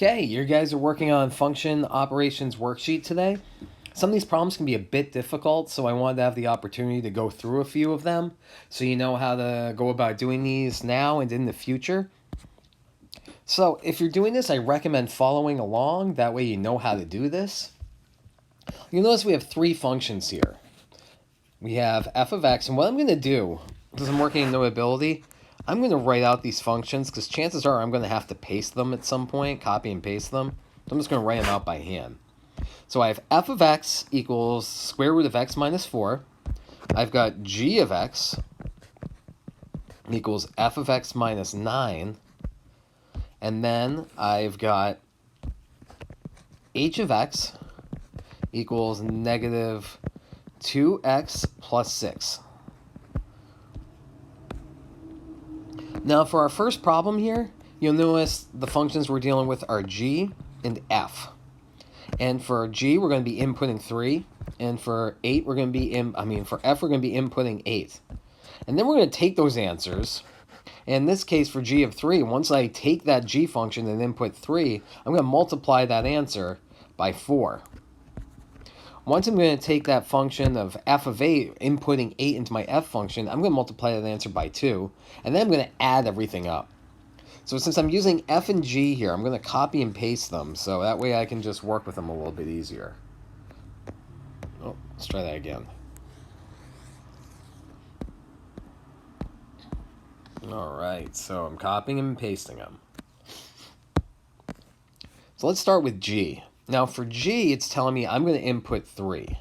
Okay, you guys are working on function operations worksheet today. Some of these problems can be a bit difficult, so I wanted to have the opportunity to go through a few of them so you know how to go about doing these now and in the future. So if you're doing this, I recommend following along. That way you know how to do this. You'll notice we have three functions here. We have f of x, and what I'm going to do, because I'm working in Notability, I'm going to write out these functions because chances are I'm going to have to paste them at some point, copy and paste them. So I'm just going to write them out by hand. So I have f of x equals square root of x minus 4. I've got g of x equals f of x minus 9. And then I've got h of x equals negative 2x plus 6. Now for our first problem here, you'll notice the functions we're dealing with are g and f. And for g, we're going to be inputting 3. And for 8, we're going to be for f, we're going to be inputting 8. And then we're going to take those answers. And in this case, for g of 3, once I take that g function and input 3, I'm going to multiply that answer by 4. Once I'm going to take that function of f of 8, inputting 8 into my f function, I'm going to multiply that answer by 2, and then I'm going to add everything up. So since I'm using f and g here, I'm going to copy and paste them, so that way I can just work with them a little bit easier. Oh, let's try that again. All right, so I'm copying and pasting them. So let's start with g. Now for g, it's telling me I'm going to input 3.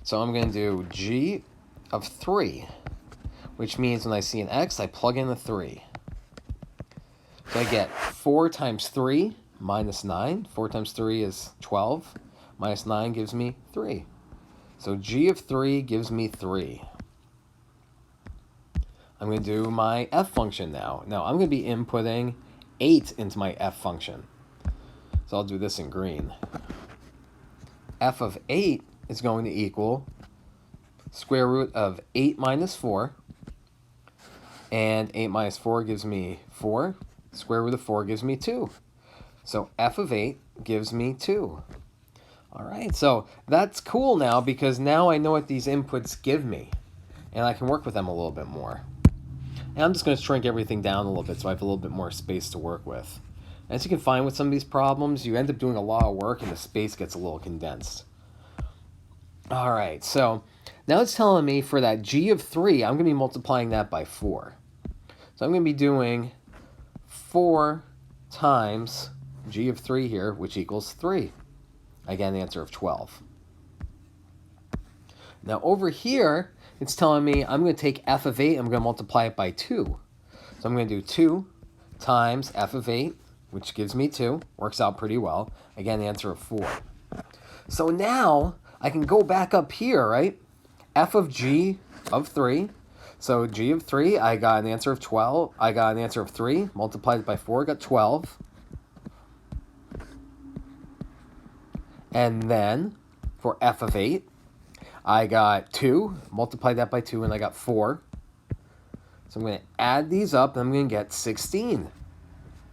So I'm going to do g of 3, which means when I see an x, I plug in a 3. So I get 4 times 3 minus 9. 4 times 3 is 12. Minus 9 gives me 3. So g of 3 gives me 3. I'm going to do my f function now. Now I'm going to be inputting 8 into my f function. So I'll do this in green. F of 8 is going to equal square root of 8 minus 4. And 8 minus 4 gives me 4. Square root of 4 gives me 2. So f of 8 gives me 2. All right, so that's cool now because now I know what these inputs give me. And I can work with them a little bit more. And I'm just going to shrink everything down a little bit so I have a little bit more space to work with. As you can find with some of these problems, you end up doing a lot of work and the space gets a little condensed. All right, so now it's telling me for that g of 3, I'm going to be multiplying that by 4. So I'm going to be doing 4 times g of 3 here, which equals 3. I get an answer of 12. Now over here, it's telling me I'm going to take f of 8, I'm going to multiply it by 2. So I'm going to do 2 times f of 8, which gives me 2. Works out pretty well. Again, the answer of 4. So now I can go back up here, right? F of g of 3. So g of 3, I got an answer of 12. I got an answer of 3. Multiplied it by 4, got 12. And then for f of 8, I got 2. Multiplied that by 2, and I got 4. So I'm going to add these up, and I'm going to get 16.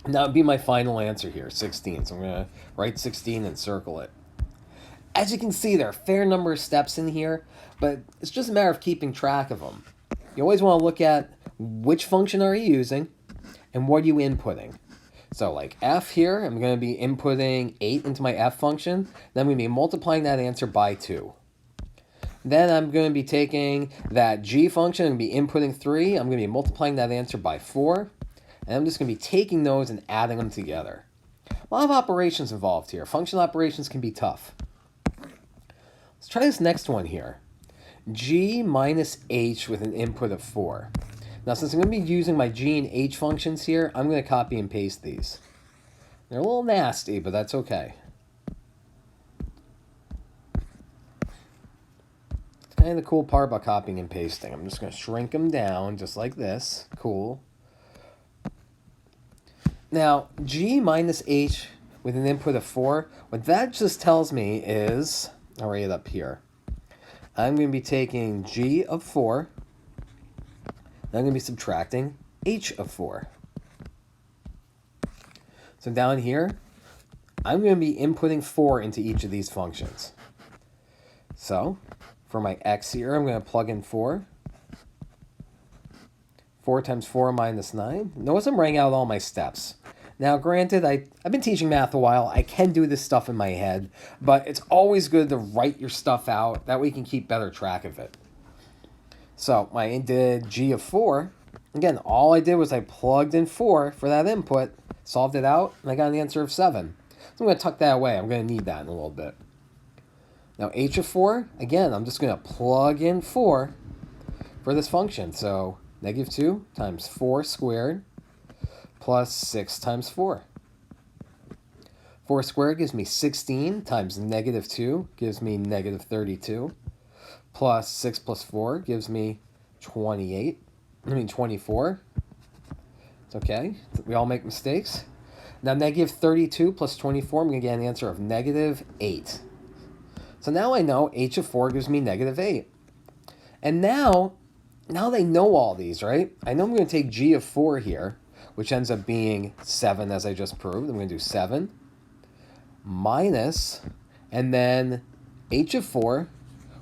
And that would be my final answer here, 16. So I'm going to write 16 and circle it. As you can see, there are a fair number of steps in here, but it's just a matter of keeping track of them. You always want to look at which function are you using and what are you inputting. So like f here, I'm going to be inputting 8 into my f function. Then I'm going to be multiplying that answer by 2. Then I'm going to be taking that g function and be inputting 3. I'm going to be multiplying that answer by 4. And I'm just going to be taking those and adding them together. A lot of operations involved here. Function operations can be tough. Let's try this next one here. G minus h with an input of 4. Now since I'm going to be using my g and h functions here, I'm going to copy and paste these. They're a little nasty, but that's okay. It's kind of the cool part about copying and pasting. I'm just going to shrink them down just like this. Cool. Now, g minus h with an input of 4, what that just tells me is, I'll write it up here. I'm going to be taking g of 4, and I'm going to be subtracting h of 4. So down here, I'm going to be inputting 4 into each of these functions. So, for my x here, I'm going to plug in 4. 4 times 4 minus 9. Notice I'm writing out all my steps. Now, granted, I've been teaching math a while. I can do this stuff in my head, but it's always good to write your stuff out. That way you can keep better track of it. So, I did g of 4. Again, all I did was I plugged in 4 for that input, solved it out, and I got an answer of 7. So I'm going to tuck that away. I'm going to need that in a little bit. Now, h of 4, again, I'm just going to plug in 4 for this function. So, negative 2 times 4 squared plus 6 times 4. 4 squared gives me 16 times negative 2 gives me negative 32. Plus 6 plus 4 gives me 24. It's okay. We all make mistakes. Now, negative 32 plus 24, I'm going to get an answer of negative 8. So now I know h of 4 gives me negative 8. And now they know all these, right? I know I'm going to take g of 4 here, which ends up being 7, as I just proved. I'm going to do 7 minus, and then h of 4,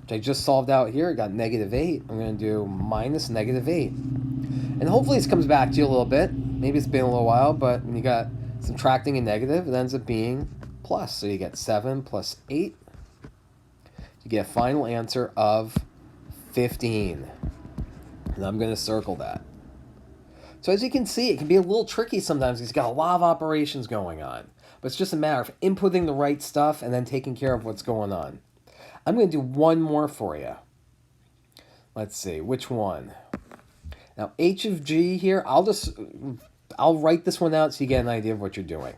which I just solved out here, I got negative 8. I'm going to do minus negative 8. And hopefully this comes back to you a little bit. Maybe it's been a little while, but when you got subtracting a negative, it ends up being plus. So you get 7 plus 8. You get a final answer of 15. And I'm going to circle that. So as you can see, it can be a little tricky sometimes because you've got a lot of operations going on. But it's just a matter of inputting the right stuff and then taking care of what's going on. I'm going to do one more for you. Let's see, which one? Now, h of g here, I'll write this one out so you get an idea of what you're doing.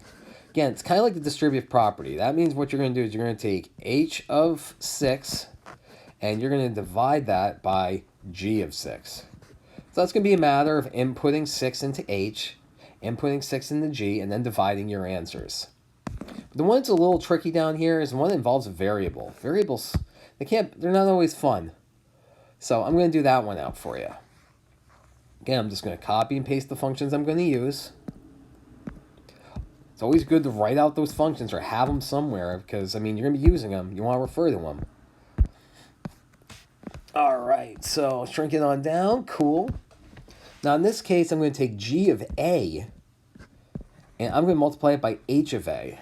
Again, it's kind of like the distributive property. That means what you're going to do is you're going to take h of 6 and you're going to divide that by g of 6. So that's going to be a matter of inputting 6 into h, inputting 6 into g, and then dividing your answers. The one that's a little tricky down here is the one that involves a variable. Variables, they're not always fun. So I'm going to do that one out for you. Again, I'm just going to copy and paste the functions I'm going to use. It's always good to write out those functions or have them somewhere because, you're going to be using them. You want to refer to them. All right, so shrink it on down. Cool. Now, in this case, I'm going to take g of a, and I'm going to multiply it by h of a.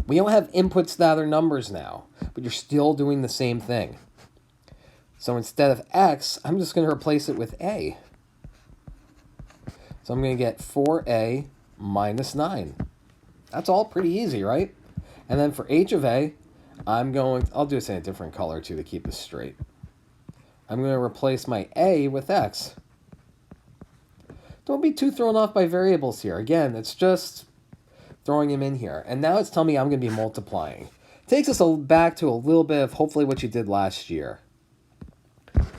We don't have inputs that are numbers now, but you're still doing the same thing. So instead of x, I'm just going to replace it with a. So I'm going to get 4a minus 9. That's all pretty easy, right? And then for h of a, I'll do this in a different color too to keep this straight. I'm going to replace my a with x. Don't be too thrown off by variables here. Again, it's just throwing them in here. And now it's telling me I'm going to be multiplying. Takes us back to a little bit of hopefully what you did last year.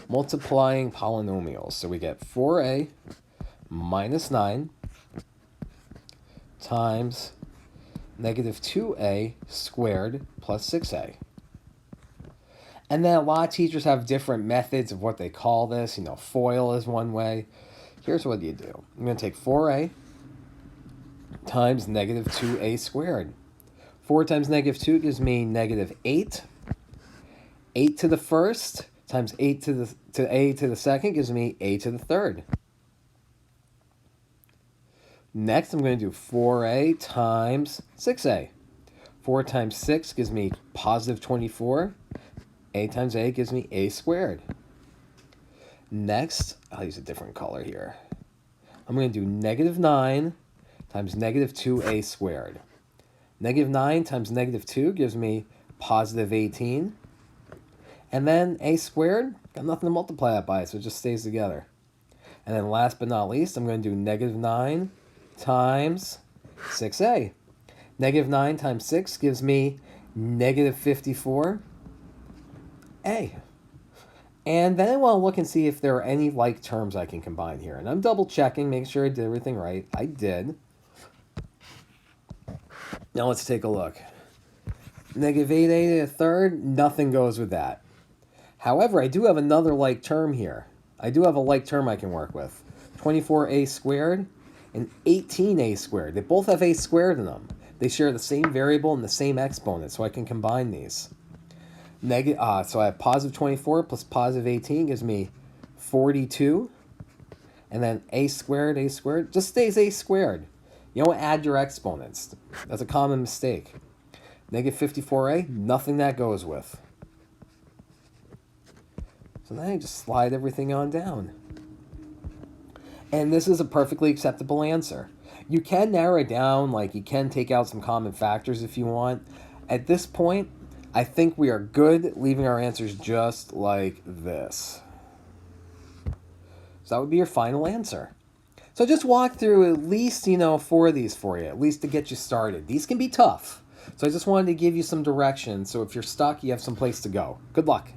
Multiplying polynomials. So we get 4a minus 9 times negative 2a squared plus 6a. And then a lot of teachers have different methods of what they call this. FOIL is one way. Here's what you do. I'm going to take 4a times negative 2a squared. 4 times negative 2 gives me negative 8. 8 to the first times 8 to a to the second gives me a to the third. Next, I'm going to do 4a times 6a. 4 times 6 gives me positive 24. A times a gives me a squared. Next, I'll use a different color here. I'm going to do negative 9 times negative 2a squared. Negative 9 times negative 2 gives me positive 18. And then a squared, got nothing to multiply that by, so it just stays together. And then last but not least, I'm going to do negative 9 times 6a. Negative 9 times 6 gives me negative 54a. And then I want to look and see if there are any like terms I can combine here. And I'm double checking, make sure I did everything right. I did. Now let's take a look. Negative 8a to the third, nothing goes with that. However, I do have another like term here. I do have a like term I can work with. 24a squared and 18a squared. They both have a squared in them. They share the same variable and the same exponent, so I can combine these. So I have positive 24 plus positive 18 gives me 42. And then a squared just stays a squared. You don't add your exponents. That's a common mistake. Negative 54a, nothing that goes with. So then I just slide everything on down. And this is a perfectly acceptable answer. You can narrow it down, like you can take out some common factors if you want. At this point, I think we are good leaving our answers just like this. So that would be your final answer. So just walk through at least, 4 of these for you, at least to get you started. These can be tough. So I just wanted to give you some direction. So if you're stuck, you have some place to go. Good luck.